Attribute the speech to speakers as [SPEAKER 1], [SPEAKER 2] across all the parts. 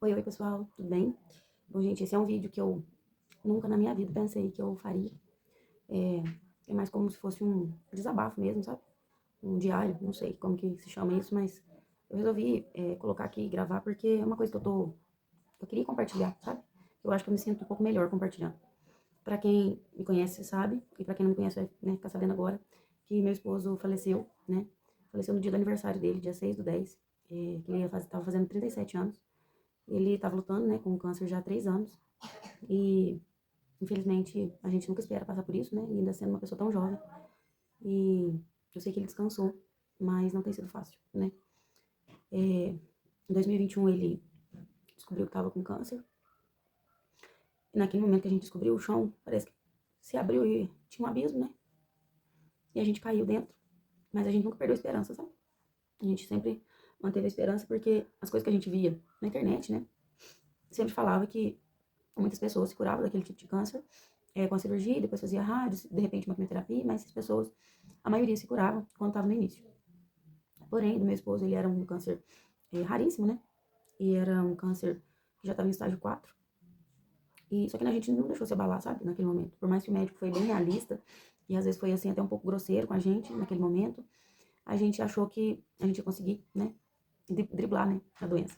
[SPEAKER 1] Oi, pessoal, tudo bem? Bom, gente, esse é um vídeo que eu nunca na minha vida pensei que eu faria. É, é mais como se fosse um desabafo mesmo, sabe? Um diário, não sei como que se chama isso, mas eu resolvi colocar aqui e gravar porque é uma coisa que eu queria compartilhar, sabe? Eu acho que eu me sinto um pouco melhor compartilhando. Pra quem me conhece sabe, e pra quem não me conhece vai, né, ficar sabendo agora, que meu esposo faleceu, né? Faleceu no dia do aniversário dele, dia 6/10, que ele tava fazendo 37 anos. Ele estava lutando, né, com câncer já há 3 anos. E, infelizmente, a gente nunca espera passar por isso, né? E ainda sendo uma pessoa tão jovem. E eu sei que ele descansou, mas não tem sido fácil, né? Em 2021 ele descobriu que estava com câncer. E naquele momento que a gente descobriu, o chão parece que se abriu e tinha um abismo, né? E a gente caiu dentro. Mas a gente nunca perdeu a esperança, sabe? A gente sempre manteve a esperança porque as coisas que a gente via na internet, né? Sempre falava que muitas pessoas se curavam daquele tipo de câncer com a cirurgia, depois fazia rádio, de repente uma quimioterapia, mas essas pessoas, a maioria se curava quando estava no início. Porém, do meu esposo, ele era um câncer raríssimo, né? E era um câncer que já estava em estágio 4. E, só que a gente não deixou se abalar, sabe? Naquele momento. Por mais que o médico foi bem realista, e às vezes foi assim até um pouco grosseiro com a gente naquele momento, a gente achou que a gente ia conseguir, né? Driblar, né? A doença.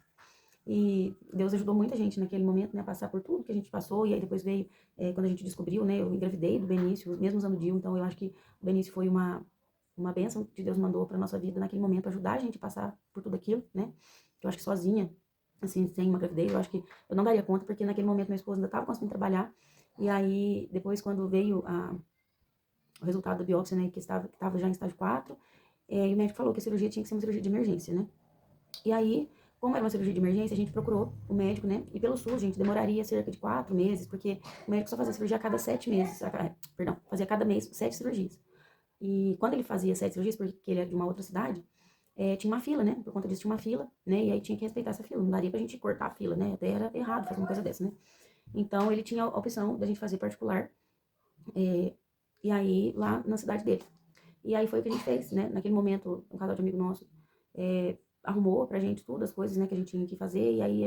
[SPEAKER 1] E Deus ajudou muita gente naquele momento, né, a passar por tudo que a gente passou. E aí depois veio, quando a gente descobriu, né, eu engravidei do Benício, mesmo usando o DIU. Então eu acho que o Benício foi uma bênção que Deus mandou pra nossa vida naquele momento, ajudar a gente a passar por tudo aquilo, né. Eu acho que sozinha, assim, sem uma gravidez, eu acho que eu não daria conta, porque naquele momento meu esposo ainda estava conseguindo trabalhar. E aí, depois, quando veio o resultado da biópsia, né, que estava já em estágio 4, e o médico falou que a cirurgia tinha que ser uma cirurgia de emergência, né. E aí, como era uma cirurgia de emergência, a gente procurou o médico, né? E pelo SUS, gente, demoraria cerca de 4 meses, porque o médico só fazia cirurgia a cada 7 meses. Perdão, fazia a cada mês 7 cirurgias. E quando ele fazia 7 cirurgias, porque ele era de uma outra cidade, tinha uma fila, né? Por conta disso tinha uma fila, né? E aí tinha que respeitar essa fila. Não daria pra gente cortar a fila, né? Até era errado fazer uma coisa dessa, né? Então ele tinha a opção da gente fazer particular, e aí lá na cidade dele. E aí foi o que a gente fez, né? Naquele momento, um casal de amigo nosso arrumou pra gente tudo, as coisas, né, que a gente tinha que fazer. E aí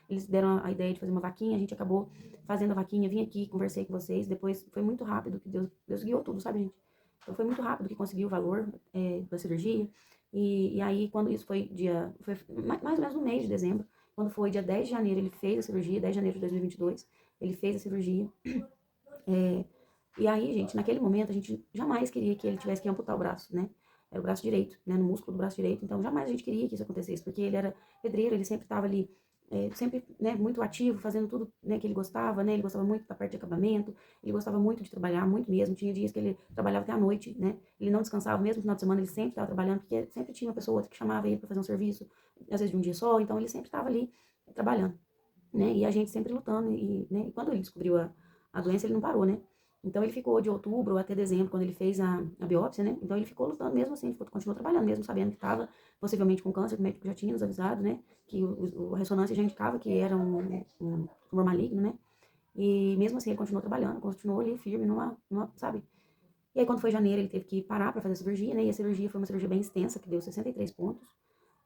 [SPEAKER 1] eles deram a ideia de fazer uma vaquinha, a gente acabou fazendo a vaquinha, vim aqui, conversei com vocês. Depois foi muito rápido que Deus guiou tudo, sabe, gente? Então foi muito rápido que conseguiu o valor da cirurgia. E aí, quando isso foi mais ou menos no mês de dezembro, quando foi dia 10 de janeiro, ele fez a cirurgia, 10 de janeiro de 2022, ele fez a cirurgia. É, e aí, gente, naquele momento, a gente jamais queria que ele tivesse que amputar o braço, né? Era o braço direito, né? No músculo do braço direito. Então, jamais a gente queria que isso acontecesse, porque ele era pedreiro, ele sempre estava ali, sempre, né, muito ativo, fazendo tudo, né, que ele gostava, né? Ele gostava muito da parte de acabamento, ele gostava muito de trabalhar, muito mesmo. Tinha dias que ele trabalhava até a noite, né? Ele não descansava, mesmo no final de semana, ele sempre estava trabalhando, porque sempre tinha uma pessoa ou outra que chamava ele para fazer um serviço, às vezes de um dia só. Então, ele sempre estava ali trabalhando, né? E a gente sempre lutando. E quando ele descobriu a doença, ele não parou, né? Então ele ficou de outubro até dezembro, quando ele fez a biópsia, né? Então ele ficou lutando mesmo assim, ele continuou trabalhando, mesmo sabendo que estava possivelmente com câncer, que o médico já tinha nos avisado, né? Que a ressonância já indicava que era um tumor maligno, né? E mesmo assim ele continuou trabalhando, continuou ali firme, sabe? E aí quando foi janeiro ele teve que parar para fazer a cirurgia, né? E a cirurgia foi uma cirurgia bem extensa, que deu 63 pontos.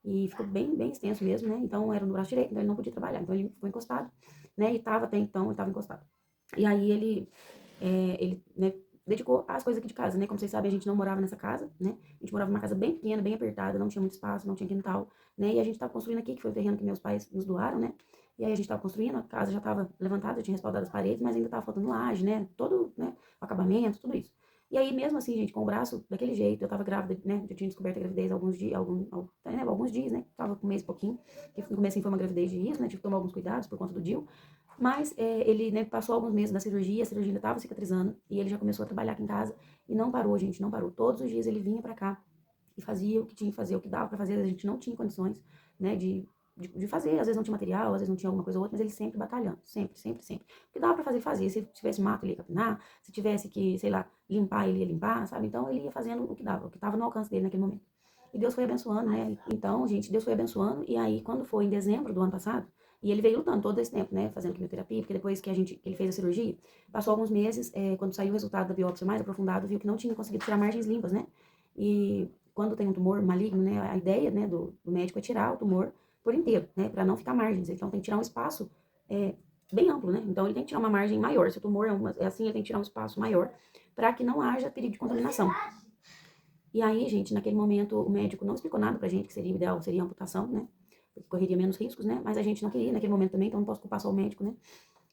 [SPEAKER 1] E ficou bem, bem extenso mesmo, né? Então era no braço direito, então ele não podia trabalhar. Então ele ficou encostado, né? E tava até então, ele tava encostado. E aí ele né, dedicou às coisas aqui de casa, né? Como vocês sabem, a gente não morava nessa casa, né? A gente morava numa casa bem pequena, bem apertada, não tinha muito espaço, não tinha quintal, né? E a gente tava construindo aqui, que foi o terreno que meus pais nos doaram, né? E aí a gente tava construindo, a casa já tava levantada, já tinha respaldado as paredes, mas ainda tava faltando laje, né? Todo, né? O acabamento, tudo isso. E aí, mesmo assim, gente, com o braço daquele jeito, eu tava grávida, né? Já tinha descoberto a gravidez há alguns dias, né? Tava com um mês e pouquinho, que no começo foi uma gravidez de risco, né? Tive que tomar alguns cuidados por conta do DIU. Mas ele, né, passou alguns meses da cirurgia, a cirurgia ainda estava cicatrizando, e ele já começou a trabalhar aqui em casa, e não parou, gente, não parou. Todos os dias ele vinha pra cá e fazia o que tinha que fazer, o que dava pra fazer. A gente não tinha condições, né, de fazer. Às vezes não tinha material, às vezes não tinha alguma coisa ou outra, mas ele sempre batalhando, sempre, sempre, sempre. O que dava pra fazer, ele fazia. Se tivesse mato, ele ia capinar, se tivesse que, sei lá, limpar, ele ia limpar, sabe? Então ele ia fazendo o que dava, o que tava no alcance dele naquele momento. E Deus foi abençoando, né? Então, gente, Deus foi abençoando. E aí, quando foi em dezembro do ano passado, e ele veio lutando todo esse tempo, né? Fazendo quimioterapia, porque depois que ele fez a cirurgia, passou alguns meses, quando saiu o resultado da biópsia mais aprofundado, viu que não tinha conseguido tirar margens limpas, né? E quando tem um tumor maligno, né? A ideia, né, do médico é tirar o tumor, por inteiro, né? Pra não ficar margens. Então tem que tirar um espaço bem amplo, né? Então ele tem que tirar uma margem maior. Se o tumor é assim, ele tem que tirar um espaço maior para que não haja perigo de contaminação. E aí, gente, naquele momento, o médico não explicou nada pra gente, que seria ideal, seria amputação, né? Porque correria menos riscos, né? Mas a gente não queria naquele momento também, então não posso culpar só o médico, né?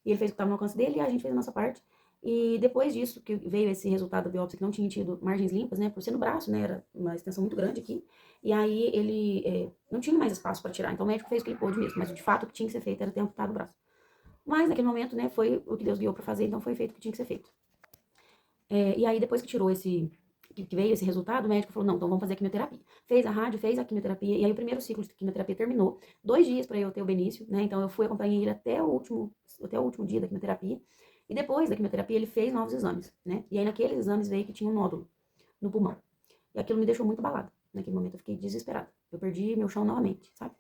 [SPEAKER 1] E ele fez o que estava no alcance dele e a gente fez a nossa parte. E depois disso, que veio esse resultado da biópsia, que não tinha tido margens limpas, né? Por ser no braço, né? Era uma extensão muito grande aqui. E aí ele não tinha mais espaço para tirar. Então o médico fez o que ele pôde mesmo. Mas de fato o que tinha que ser feito era ter amputado o braço. Mas naquele momento, né? Foi o que Deus guiou para fazer, então foi feito o que tinha que ser feito. E aí depois que tirou que veio esse resultado, o médico falou, não, então vamos fazer a quimioterapia. Fez a rádio, fez a quimioterapia, e aí o primeiro ciclo de quimioterapia terminou. 2 dias para eu ter o Benício, né? Então eu fui, acompanhei ele até o último dia da quimioterapia. E depois da quimioterapia ele fez novos exames, né? E aí naqueles exames veio que tinha um nódulo no pulmão. E aquilo me deixou muito abalada. Naquele momento eu fiquei desesperada. Eu perdi meu chão novamente, sabe?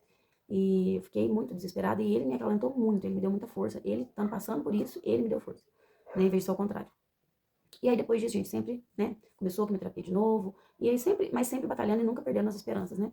[SPEAKER 1] E eu fiquei muito desesperada e ele me acalentou muito, ele me deu muita força. Ele, estando passando por isso, ele me deu força, né? Em vez de ser o contrário. E aí depois disso, a gente sempre, né, começou a quimioterapia de novo, e aí sempre, mas sempre batalhando e nunca perdendo as esperanças, né?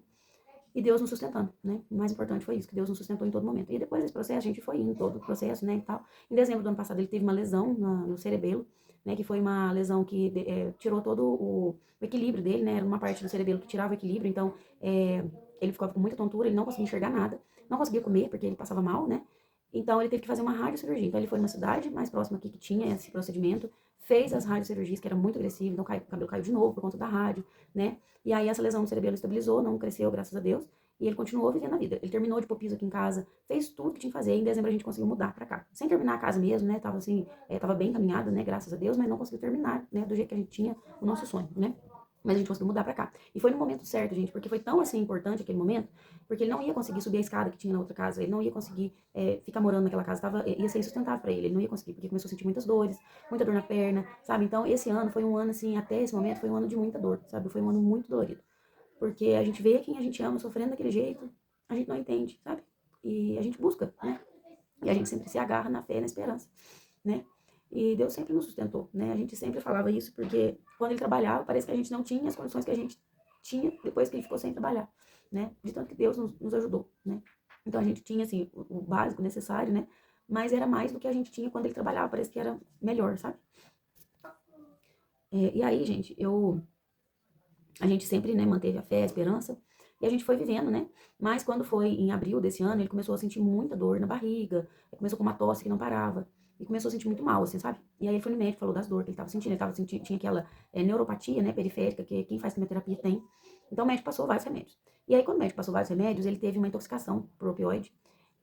[SPEAKER 1] E Deus nos sustentando, né? O mais importante foi isso, que Deus nos sustentou em todo momento. E depois desse processo, a gente foi indo todo o processo, né, e tal. Em dezembro do ano passado, ele teve uma lesão no cerebelo, né, que foi uma lesão que tirou todo o equilíbrio dele, né? Era uma parte do cerebelo que tirava o equilíbrio, então ele ficou com muita tontura, ele não conseguia enxergar nada, não conseguia comer, porque ele passava mal, né? Então ele teve que fazer uma radiocirurgia. Então ele foi numa cidade mais próxima aqui que tinha esse procedimento, fez as radiocirurgias, que era muito agressivo, então o cabelo caiu de novo por conta da rádio, né? E aí essa lesão no cerebelo estabilizou, não cresceu, graças a Deus, e ele continuou vivendo a vida. Ele terminou de pôr piso aqui em casa, fez tudo que tinha que fazer, e em dezembro a gente conseguiu mudar pra cá. Sem terminar a casa mesmo, né? Tava assim, tava bem encaminhada, né? Graças a Deus, mas não conseguiu terminar, né? Do jeito que a gente tinha o nosso sonho, né? Mas a gente conseguiu mudar pra cá. E foi no momento certo, gente, porque foi tão assim importante aquele momento, porque ele não ia conseguir subir a escada que tinha na outra casa, ele não ia conseguir ficar morando naquela casa, ia ser insustentável pra ele não ia conseguir, porque começou a sentir muitas dores, muita dor na perna, sabe? Então esse ano foi um ano assim, até esse momento foi um ano de muita dor, sabe? Foi um ano muito dolorido. Porque a gente vê quem a gente ama sofrendo daquele jeito, a gente não entende, sabe? E a gente busca, né? E a gente sempre se agarra na fé e na esperança, né? E Deus sempre nos sustentou, né? A gente sempre falava isso porque quando ele trabalhava, parece que a gente não tinha as condições que a gente tinha depois que ele ficou sem trabalhar, né? De tanto que Deus nos ajudou, né? Então a gente tinha, assim, o básico necessário, né? Mas era mais do que a gente tinha quando ele trabalhava, parece que era melhor, sabe? E aí, gente, a gente sempre, né, manteve a fé, a esperança, e a gente foi vivendo, né? Mas quando foi em abril desse ano, ele começou a sentir muita dor na barriga, começou com uma tosse que não parava, e começou a sentir muito mal, assim, sabe? E aí ele foi no médico, falou das dores que ele tava sentindo, tinha aquela neuropatia, né, periférica, que quem faz quimioterapia tem. Então o médico passou vários remédios. E aí quando o médico passou vários remédios, ele teve uma intoxicação por opioide,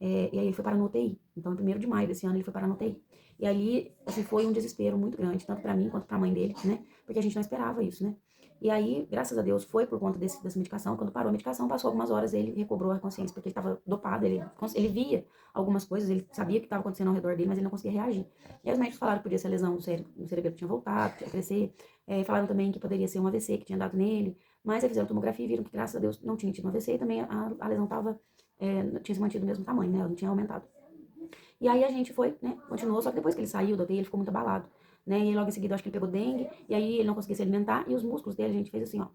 [SPEAKER 1] e aí ele foi parar no UTI. Então, em 1º de maio desse ano, ele foi parar no UTI. E ali, assim, foi um desespero muito grande, tanto pra mim quanto pra mãe dele, né? Porque a gente não esperava isso, né? E aí, graças a Deus, foi por conta dessa medicação. Quando parou a medicação, passou algumas horas, ele recobrou a consciência, porque ele estava dopado, ele via algumas coisas, ele sabia o que estava acontecendo ao redor dele, mas ele não conseguia reagir. E aí os médicos falaram que podia ser lesão no cerebelo que tinha voltado, que ia crescer. Falaram também que poderia ser um AVC que tinha dado nele. Mas aí fizeram tomografia e viram que, graças a Deus, não tinha tido um AVC e também a lesão tinha se mantido do mesmo tamanho, né? Ela não tinha aumentado. E aí a gente foi, né? Continuou, só que depois que ele saiu da UTI, ele ficou muito abalado, né? E logo em seguida, eu acho que ele pegou dengue, e aí ele não conseguia se alimentar, e os músculos dele, a gente fez assim, ó,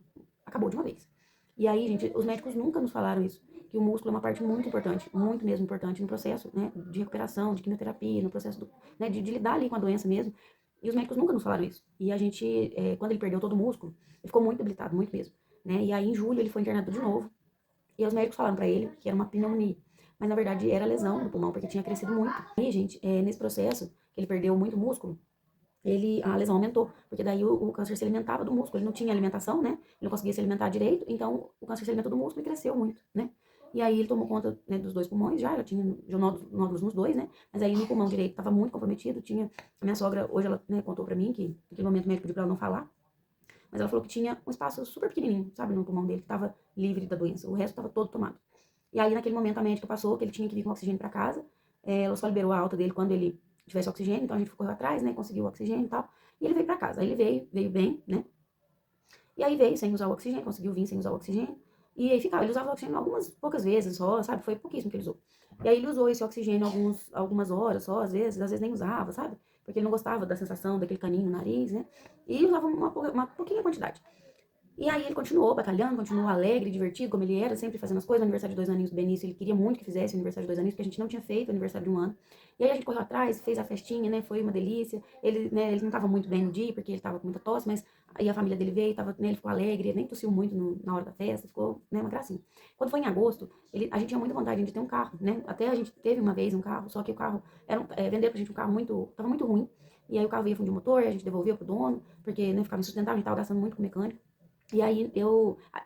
[SPEAKER 1] acabou de uma vez. E aí, gente, os médicos nunca nos falaram isso, que o músculo é uma parte muito importante, muito mesmo importante no processo, né? De recuperação, de quimioterapia, no processo né, de lidar ali com a doença mesmo. E os médicos nunca nos falaram isso. E a gente, quando ele perdeu todo o músculo, ele ficou muito debilitado, muito mesmo, né? E aí, em julho, ele foi internado de novo, e os médicos falaram pra ele que era uma pneumonia. Mas na verdade era lesão do pulmão, porque tinha crescido muito. E, gente, nesse processo, que ele perdeu muito músculo, a lesão aumentou, porque daí o câncer se alimentava do músculo, ele não tinha alimentação, né? Ele não conseguia se alimentar direito, então o câncer se alimentou do músculo e cresceu muito, né? E aí ele tomou conta, né, dos 2 pulmões, já tinha nódulos nos 2, né? Mas aí no pulmão direito estava muito comprometido, a minha sogra, hoje ela, né, contou pra mim que naquele momento o médico pediu pra ela não falar, mas ela falou que tinha um espaço super pequenininho, sabe, no pulmão dele, que estava livre da doença. O resto estava todo tomado. E aí, naquele momento, a médica passou que ele tinha que vir com oxigênio para casa. Ela só liberou a alta dele quando ele tivesse oxigênio. Então, a gente ficou atrás, né? Conseguiu o oxigênio e tal. E ele veio para casa. Aí ele veio bem, né? E aí veio sem usar o oxigênio, conseguiu vir sem usar o oxigênio. E aí ficava, ele usava o oxigênio algumas poucas vezes só, sabe? Foi pouquíssimo que ele usou. E aí ele usou esse oxigênio algumas horas só, às vezes nem usava, sabe? Porque ele não gostava da sensação daquele caninho no nariz, né? E usava uma pouquinha quantidade. E aí ele continuou batalhando, continuou alegre, divertido, como ele era, sempre fazendo as coisas. O aniversário de 2 aninhos do Benício, ele queria muito que fizesse o aniversário de 2 aninhos, porque a gente não tinha feito o aniversário de 1 ano. E aí a gente correu atrás, fez a festinha, né? Foi uma delícia. Ele, né, ele não estava muito bem no dia, porque ele estava com muita tosse, mas aí a família dele veio, tava, né, ele ficou alegre, ele nem tossiu muito na hora da festa, ficou, né, uma gracinha. Quando foi em agosto, a gente tinha muita vontade de ter um carro, né? Até a gente teve uma vez um carro, só que o carro, venderam pra gente um carro tava muito ruim. E aí o carro ia fundir o motor, a gente devolveu pro dono, porque, né, ficava insustentável, a gente tava gastando muito com mecânico. E aí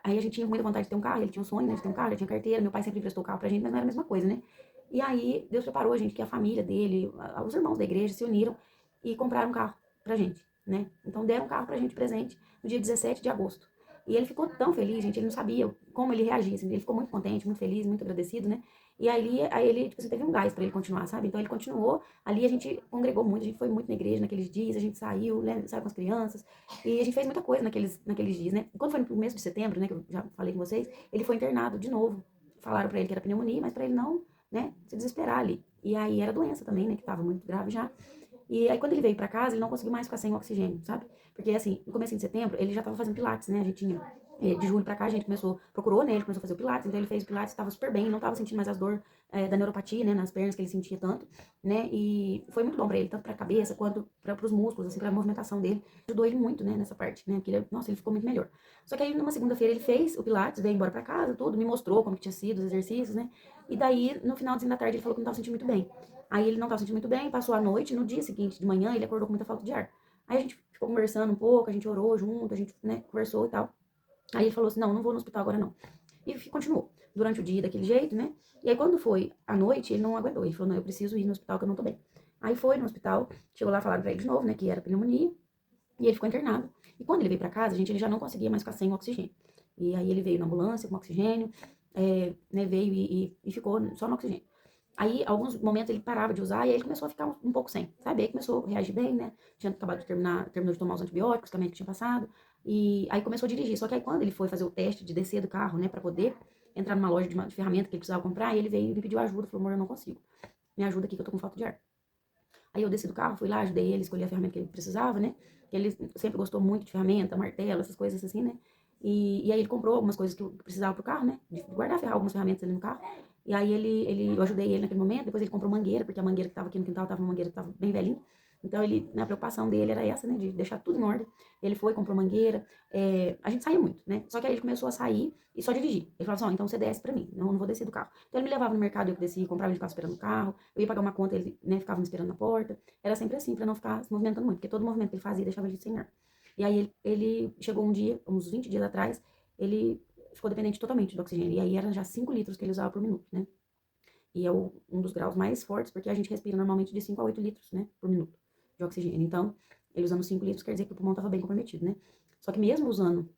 [SPEAKER 1] a gente tinha muita vontade de ter um carro, ele tinha um sonho, né, de ter um carro, já tinha carteira, meu pai sempre emprestou o carro pra gente, mas não era a mesma coisa, né? E aí Deus preparou a gente, que a família dele, os irmãos da igreja se uniram e compraram um carro pra gente, né? Então deram um carro pra gente presente no dia 17 de agosto. E ele ficou tão feliz, gente, ele não sabia como ele reagia, assim, ele ficou muito contente, muito feliz, muito agradecido, né? E aí ele, tipo assim, teve um gás pra ele continuar, sabe? Então ele continuou, ali a gente congregou muito, a gente foi muito na igreja naqueles dias, a gente saiu, né, saiu com as crianças, e a gente fez muita coisa naqueles dias, né? E quando foi no começo de setembro, né, que eu já falei com vocês, ele foi internado de novo. Falaram pra ele que era pneumonia, mas pra ele não, né, se desesperar ali. E aí era doença também, né, que tava muito grave já. E aí quando ele veio pra casa, ele não conseguiu mais ficar sem oxigênio, sabe? Porque assim, no começo de setembro, ele já tava fazendo pilates, né? A gente tinha de julho pra cá, a gente procurou, né? Ele começou a fazer o pilates, então ele fez o pilates, tava super bem, não tava sentindo mais as dores da neuropatia, né? Nas pernas que ele sentia tanto, né? E foi muito bom pra ele, tanto pra cabeça quanto pros músculos, assim, pra movimentação dele. Ajudou ele muito, né? Nessa parte, né? Porque ele, nossa, ele ficou muito melhor. Só que aí numa segunda-feira ele fez o pilates, veio embora pra casa, tudo, me mostrou como que tinha sido os exercícios, né? E daí, no finalzinho da tarde, ele falou que não tava sentindo muito bem. Aí ele não estava sentindo muito bem, passou a noite, no dia seguinte, de manhã, ele acordou com muita falta de ar. Aí a gente ficou conversando um pouco, a gente orou junto, a gente, né, conversou e tal. Aí ele falou assim, não vou no hospital agora não. E continuou, durante o dia daquele jeito, né? E aí quando foi à noite, ele não aguentou, ele falou, não, eu preciso ir no hospital que eu não tô bem. Aí foi no hospital, chegou lá, falaram pra ele de novo, né, que era pneumonia, e ele ficou internado. E quando ele veio pra casa, gente, ele já não conseguia mais ficar sem oxigênio. E aí ele veio na ambulância com oxigênio, né, veio e ficou só no oxigênio. Aí, alguns momentos ele parava de usar e aí ele começou a ficar um pouco sem, sabe? Aí começou a reagir bem, né? Tinha acabado de terminou de tomar os antibióticos, que a médica tinha passado. E aí começou a dirigir. Só que aí quando ele foi fazer o teste de descer do carro, né, pra poder entrar numa loja de ferramenta que ele precisava comprar, ele veio e me pediu ajuda, falou, amor, eu não consigo. Me ajuda aqui que eu tô com falta de ar. Aí eu desci do carro, fui lá, ajudei ele, escolhi a ferramenta que ele precisava, né? Ele sempre gostou muito de ferramenta, martelo, essas coisas assim, né? E aí ele comprou algumas coisas que eu precisava pro carro, né? De guardar algumas ferramentas ali no carro. E aí eu ajudei ele naquele momento, depois ele comprou mangueira, porque a mangueira que tava aqui no quintal tava uma mangueira que tava bem velhinha. Então ele, na preocupação dele era essa, né? De deixar tudo em ordem. Ele foi, comprou mangueira. A gente saía muito, né? Só que aí ele começou a sair e só dirigir. Ele falava assim, ó, então você desce pra mim, não vou descer do carro. Então ele me levava no mercado, eu que descia, comprava, ele ficava esperando o carro. Eu ia pagar uma conta, ele, né, ficava me esperando na porta. Era sempre assim, pra não ficar se movimentando muito, porque todo movimento que ele fazia deixava ele sem ar. E aí ele chegou um dia, uns 20 dias atrás, ele ficou dependente totalmente do oxigênio. E aí eram já 5 litros que ele usava por minuto, né? E é um dos graus mais fortes, porque a gente respira normalmente de 5 a 8 litros, né, por minuto de oxigênio. Então, ele usando 5 litros quer dizer que o pulmão estava bem comprometido, né? Só que mesmo usando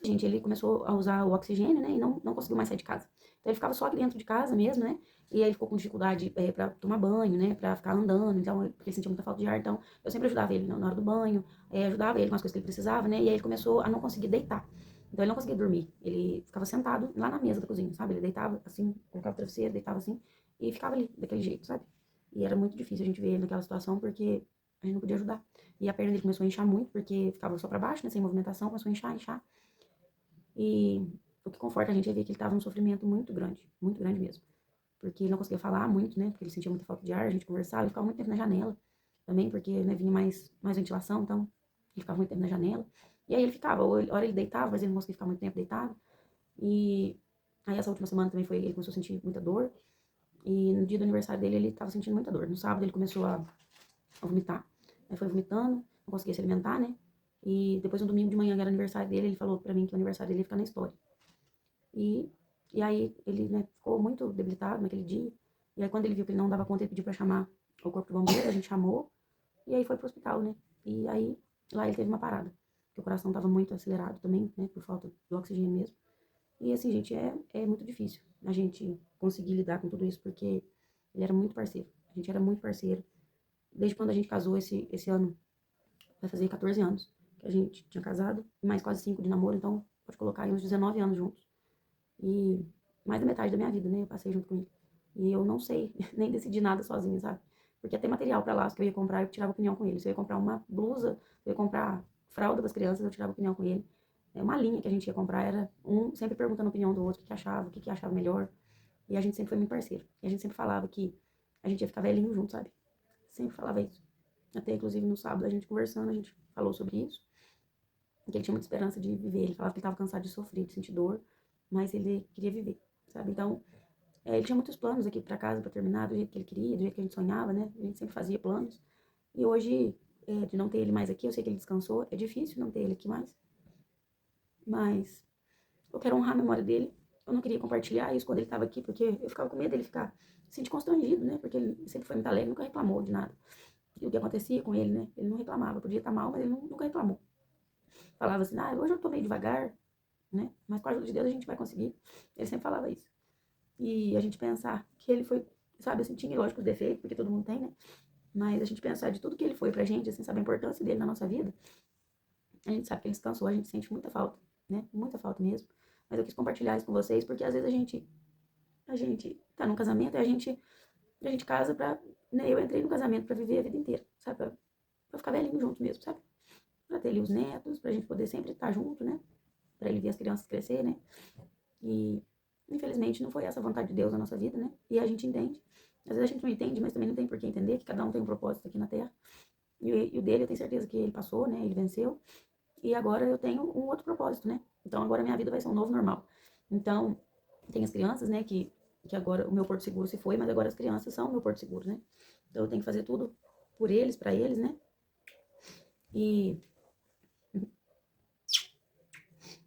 [SPEAKER 1] gente, ele começou a usar o oxigênio, né, e não conseguiu mais sair de casa. Então ele ficava só aqui dentro de casa mesmo, né, e aí ele ficou com dificuldade para tomar banho, né, para ficar andando, então, porque ele sentia muita falta de ar, então eu sempre ajudava ele na hora do banho, ajudava ele com as coisas que ele precisava, né, e aí ele começou a não conseguir deitar. Então ele não conseguia dormir, ele ficava sentado lá na mesa da cozinha, sabe, ele deitava assim, colocava o travesseiro, deitava assim, e ficava ali, daquele jeito, sabe. E era muito difícil a gente ver ele naquela situação, porque a gente não podia ajudar. E a perna dele começou a inchar muito, porque ficava só para baixo, né, sem movimentação, começou a inchar. E o que conforta a gente é ver que ele estava num sofrimento muito grande mesmo. Porque ele não conseguia falar muito, né? Porque ele sentia muita falta de ar, a gente conversava, ele ficava muito tempo na janela também, porque né, vinha mais ventilação, então ele ficava muito tempo na janela. E aí ele ficava, hora ele deitava, mas ele não conseguia ficar muito tempo deitado. E aí essa última semana também ele começou a sentir muita dor. E no dia do aniversário dele, ele estava sentindo muita dor. No sábado ele começou a vomitar. Aí foi vomitando, não conseguia se alimentar, né? E depois no domingo de manhã, que era aniversário dele, ele falou pra mim que o aniversário dele ia ficar na história. E, e aí ele, né, ficou muito debilitado naquele dia. E aí quando ele viu que ele não dava conta, ele pediu pra chamar o corpo do bombeiro, a gente chamou. E aí foi pro hospital, né? E aí lá ele teve uma parada. Porque o coração tava muito acelerado também, né? Por falta do oxigênio mesmo. E assim, gente, é muito difícil a gente conseguir lidar com tudo isso, porque ele era muito parceiro. A gente era muito parceiro. Desde quando a gente casou esse ano, vai fazer 14 anos que a gente tinha casado, e mais quase 5 de namoro, então pode colocar aí uns 19 anos juntos. E mais da metade da minha vida, né, eu passei junto com ele. E eu não sei nem decidir nada sozinha, sabe? Porque até material pra lá que eu ia comprar, eu tirava opinião com ele. Se eu ia comprar uma blusa, se eu ia comprar fralda das crianças, eu tirava opinião com ele. Uma linha que a gente ia comprar era um sempre perguntando a opinião do outro, o que achava melhor. E a gente sempre foi muito parceiro. E a gente sempre falava que a gente ia ficar velhinho junto, sabe? Sempre falava isso. Até, inclusive, no sábado, a gente conversando, a gente falou sobre isso. Que ele tinha muita esperança de viver. Ele falava que ele estava cansado de sofrer, de sentir dor, mas ele queria viver, sabe? Então, ele tinha muitos planos aqui pra casa, pra terminar do jeito que ele queria, do jeito que a gente sonhava, né? A gente sempre fazia planos. E hoje, de não ter ele mais aqui, eu sei que ele descansou. É difícil não ter ele aqui mais. Mas eu quero honrar a memória dele. Eu não queria compartilhar isso quando ele estava aqui, porque eu ficava com medo dele ficar se sentir constrangido, né? Porque ele sempre foi muito alegre, nunca reclamou de nada. E o que acontecia com ele, né? Ele não reclamava. Podia estar mal, mas ele nunca reclamou. Falava assim, hoje eu tô meio devagar, né? Mas com a ajuda de Deus a gente vai conseguir. Ele sempre falava isso. E a gente pensar que ele foi, sabe, assim, tinha lógico os defeitos, porque todo mundo tem, né? Mas a gente pensar de tudo que ele foi pra gente, assim, sabe, a importância dele na nossa vida, a gente sabe que ele descansou, a gente sente muita falta, né? Muita falta mesmo. Mas eu quis compartilhar isso com vocês, porque às vezes a gente tá num casamento e a gente casa pra, né? Eu entrei no casamento pra viver a vida inteira, sabe? Pra ficar velhinho junto mesmo, sabe? Pra ter ali os netos, pra gente poder sempre estar junto, né? Pra ele ver as crianças crescer, né? E infelizmente não foi essa a vontade de Deus na nossa vida, né? E a gente entende. Às vezes a gente não entende, mas também não tem por que entender, que cada um tem um propósito aqui na Terra. E o dele eu tenho certeza que ele passou, né? Ele venceu. E agora eu tenho um outro propósito, né? Então agora minha vida vai ser um novo normal. Então, tem as crianças, né? Que agora o meu porto seguro se foi, mas agora as crianças são o meu porto seguro, né? Então eu tenho que fazer tudo por eles, pra eles, né? E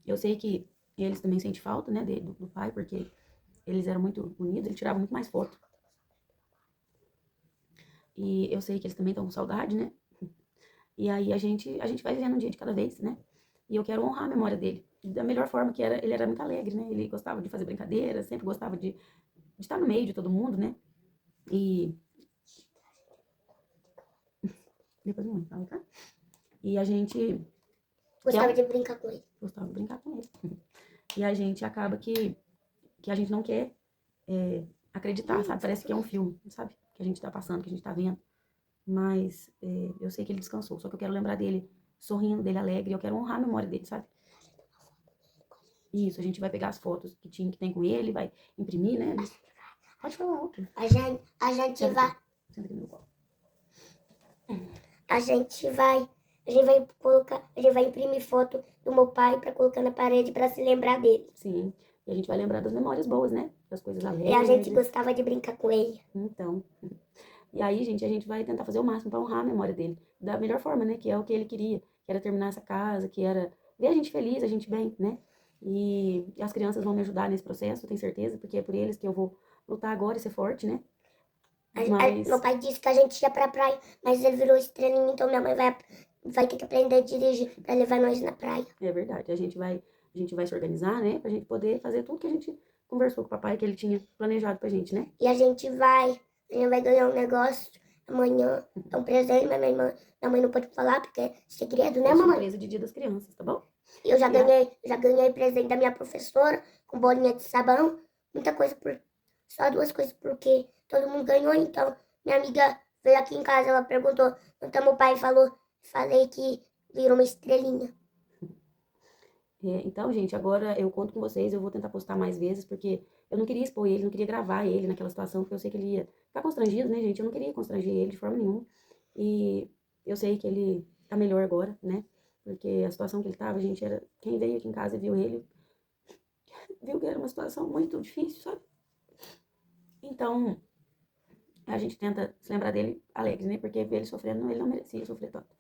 [SPEAKER 1] eu sei que eles também sentem falta, né? Do pai, porque eles eram muito unidos, ele tirava muito mais foto. E eu sei que eles também estão com saudade, né? E aí a gente vai vivendo um dia de cada vez, né? E eu quero honrar a memória dele. Da melhor forma que era, ele era muito alegre, né? Ele gostava de fazer brincadeira, sempre gostava de estar no meio de todo mundo, né? E depois não fala, tá? E a gente
[SPEAKER 2] gostava de brincar com ele.
[SPEAKER 1] Gostava de brincar com ele. E a gente acaba que a gente não quer acreditar, sabe? Parece que é um filme, sabe? Que a gente tá passando, que a gente tá vendo. Mas eu sei que ele descansou. Só que eu quero lembrar dele sorrindo, dele alegre. Eu quero honrar a memória dele, sabe? Isso, a gente vai pegar as fotos que tem com ele, vai imprimir, né? Pode falar outro.
[SPEAKER 2] A gente vai...
[SPEAKER 1] Senta aqui no meu colo.
[SPEAKER 2] A gente vai colocar... A gente vai imprimir foto do meu pai pra colocar na parede pra se lembrar dele.
[SPEAKER 1] Sim, e a gente vai lembrar das memórias boas, né? Das coisas alegres.
[SPEAKER 2] E a gente gostava de brincar com ele.
[SPEAKER 1] Então... E aí, gente, a gente vai tentar fazer o máximo pra honrar a memória dele. Da melhor forma, né? Que é o que ele queria. Que era terminar essa casa, que era ver a gente feliz, a gente bem, né? E as crianças vão me ajudar nesse processo, tenho certeza, porque é por eles que eu vou lutar agora e ser forte, né? Mas...
[SPEAKER 2] Meu pai disse que a gente ia pra praia, mas ele virou estrelinha, então minha mãe vai ter que aprender a dirigir pra levar nós na praia.
[SPEAKER 1] É verdade, a gente vai se organizar, né? Pra gente poder fazer tudo que a gente conversou com o papai, que ele tinha planejado pra gente, né?
[SPEAKER 2] E a gente vai ganhar um negócio amanhã, é um presente, mas minha mãe não pode falar porque é segredo, né, mamãe?
[SPEAKER 1] Surpresa de Dia das Crianças, tá bom?
[SPEAKER 2] Eu já ganhei presente da minha professora, com bolinha de sabão, muita coisa, só 2 coisas, porque todo mundo ganhou, então minha amiga veio aqui em casa, ela perguntou, então meu pai falei que virou uma estrelinha.
[SPEAKER 1] Então, gente, agora eu conto com vocês, eu vou tentar postar mais vezes, porque eu não queria expor ele, não queria gravar ele naquela situação, porque eu sei que ele ia ficar constrangido, né, gente? Eu não queria constranger ele de forma nenhuma. E eu sei que ele tá melhor agora, né? Porque a situação que ele tava, gente, era... Quem veio aqui em casa e viu ele, viu que era uma situação muito difícil, sabe? Então, a gente tenta se lembrar dele alegre, né? Porque ver ele sofrendo, ele não merecia sofrer tanto.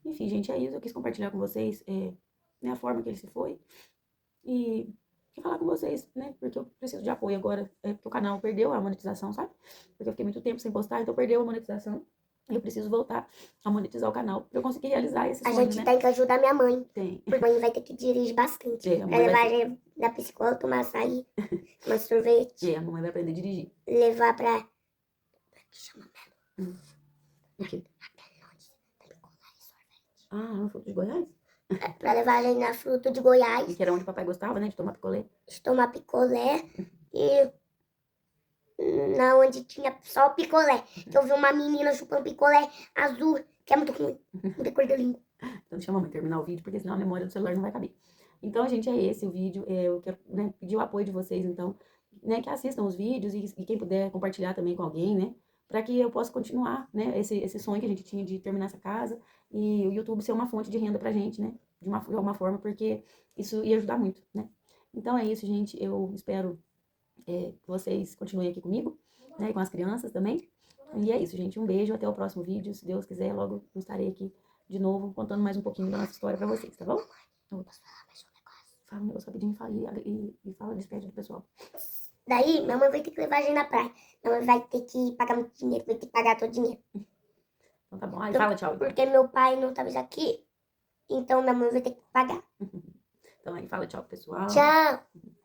[SPEAKER 1] Enfim, gente, é isso. Eu quis compartilhar com vocês a forma que ele se foi. E falar com vocês, né? Porque eu preciso de apoio agora. Porque o canal perdeu a monetização, sabe? Porque eu fiquei muito tempo sem postar, então perdeu a monetização. E eu preciso voltar a monetizar o canal pra eu conseguir realizar esse sonho,
[SPEAKER 2] A gente tem que ajudar minha mãe.
[SPEAKER 1] Tem.
[SPEAKER 2] Porque a mãe vai ter que dirigir bastante.
[SPEAKER 1] A
[SPEAKER 2] pra levar a gente na psicóloga, tomar açaí, tomar sorvete.
[SPEAKER 1] A mamãe vai aprender a dirigir.
[SPEAKER 2] Levar pra... que chama mesmo?
[SPEAKER 1] O quê? No Fruto de Goiás?
[SPEAKER 2] Pra levar a gente na Fruta de Goiás.
[SPEAKER 1] Que era onde o papai gostava, né? De tomar picolé.
[SPEAKER 2] De tomar picolé. E... na onde tinha só picolé. Que eu vi uma menina chupando picolé azul, que é muito ruim. Muita cor de língua.
[SPEAKER 1] Então deixa a mamãe terminar o vídeo, porque senão a memória do celular não vai caber. Então, gente, é esse o vídeo. Eu quero, né, pedir o apoio de vocês, então, né, que assistam os vídeos e quem puder compartilhar também com alguém, né? Para que eu possa continuar, né, esse sonho que a gente tinha de terminar essa casa e o YouTube ser uma fonte de renda pra gente, né? De alguma forma, porque isso ia ajudar muito, né? Então é isso, gente. Eu espero que vocês continuem aqui comigo, né? E com as crianças também. E é isso, gente. Um beijo, até o próximo vídeo. Se Deus quiser, logo eu estarei aqui de novo, contando mais um pouquinho da nossa história pra vocês, tá bom?
[SPEAKER 2] Posso falar mais um negócio?
[SPEAKER 1] Fala um negócio rapidinho e fala, despede do pessoal.
[SPEAKER 2] Daí, minha mãe vai ter que levar a gente na praia. Minha mãe vai ter que pagar muito dinheiro, vai ter que pagar todo o dinheiro.
[SPEAKER 1] Então tá bom. Aí
[SPEAKER 2] Então,
[SPEAKER 1] fala tchau, então.
[SPEAKER 2] porque meu pai não tá mais aqui, então minha mãe vai ter que pagar.
[SPEAKER 1] Então aí fala tchau, pessoal.
[SPEAKER 2] Tchau!